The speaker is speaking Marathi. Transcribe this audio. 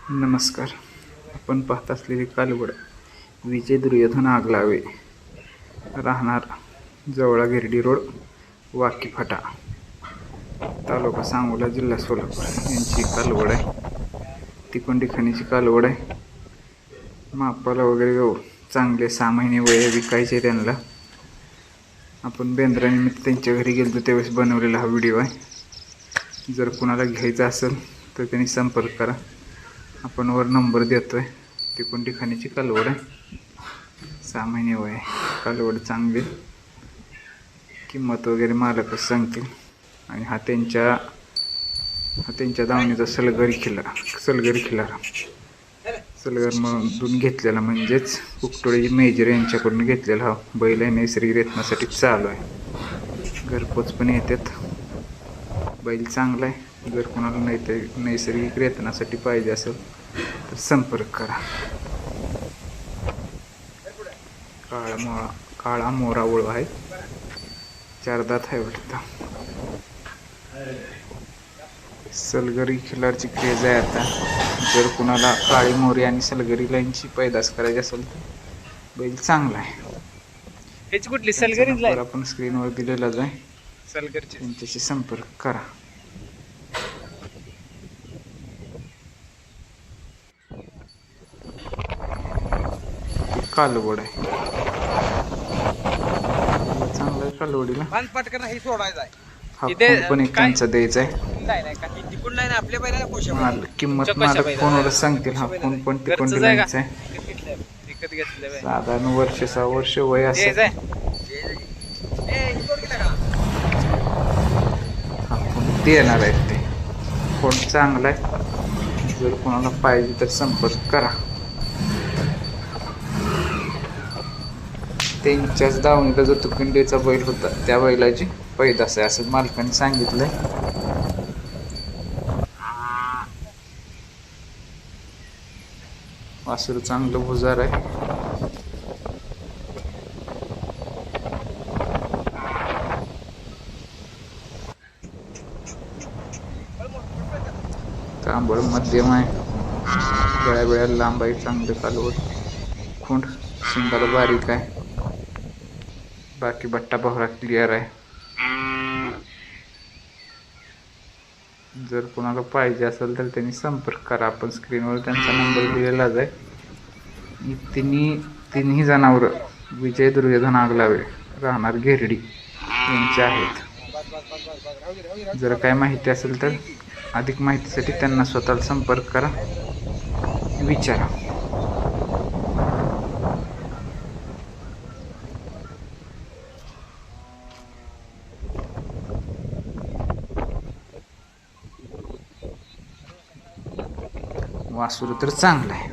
नमस्कार. आपण पाहत असलेली कालवड विजय दुर्योधन आगलावे, राहणार जवळा गिरडी रोड, वाकी फाटा, तालुका सांगोला, जिल्हा सोलापूर यांची कालवड आहे. तिकोंडी खाणीची कालवड आहे. मापाला वगैरे चांगले 6 महिने वय विकायचे त्यांना. आपण बेंद्रानिमित्त त्यांच्या घरी गेलो त्यावेळेस बनवलेला हा व्हिडिओ आहे. जर कुणाला घ्यायचा असेल तर त्यांनी संपर्क करा. आपण वर नंबर देतोय. तिकोंडी खाणीची कालवड आहे. 6 महिने वय आहे. कालवड चांगली. किंमत वगैरे मालकच सांगतील. आणि हा त्यांच्या दावणीचा सलगरी खिल्लार सलगर मधून घेतलेला, म्हणजेच कुकटोळी मेजर यांच्याकडून घेतलेला हा बैल आहे. नैसर्गिक रेतनासाठी चालू आहे. घरपोच पण येतात. बैल चांगला आहे. जर कोणाला नैसर्गिक रेतनासाठी पाहिजे असेल तर संपर्क करा. काळा मोरा वळू आहे. 4 दात आहे वाटतं. सलगरी खिल्लारची क्रेज आहे आता. जर कुणाला काळी मोरी आणि सलगरी लाईनची पैदास करायची असेल तर बैल चांगला आहे. ह्याची कुठली सलगरीच नंबर आपण स्क्रीनवर दिलेलाच आहे. सलगरची त्यांच्याशी संपर्क करा. कालवड आहे. चांगला आहे कालवडीला. पटकन हे सोडायचं आहे. हा फोन पण एक त्यांचा द्यायचा आहे. आपल्या किंमत मालक फोनवर सांगतील. हा फोन पण तिकोंडी लाईनचा आहे. विकत घेतलं साधारण वर्ष 6 वर्ष वय असेल. हा फोन देणार आहेत ते. फोन चांगला आहे. जर कोणाला पाहिजे तर संपर्क करा. त्यांच्याच दावणीला जो तुकिंडीचा बैल होता त्या बैलाची पैदास आहे असं मालकाने सांगितलंय. वासरू चांगलं भुजार आहे. कांबळ मध्यम आहे. गळ्या लांब आहे. चांगलं कालवड. खोंड शिंगाला बारीक आहे. बाकी बट्टा बहरा क्लिअर आहे. जर कोणाला पाहिजे असेल तर त्यांनी संपर्क करा. आपण स्क्रीनवर त्यांचा नंबर दिलेलाच आहे. तिन्ही जनावर विजय दुर्योधन आगलावे, राहणार घेरडी यांचे आहेत. जर काय माहिती असेल तर अधिक माहितीसाठी त्यांना स्वतःला संपर्क करा, विचारा. वासरू तर चांगलं आहे.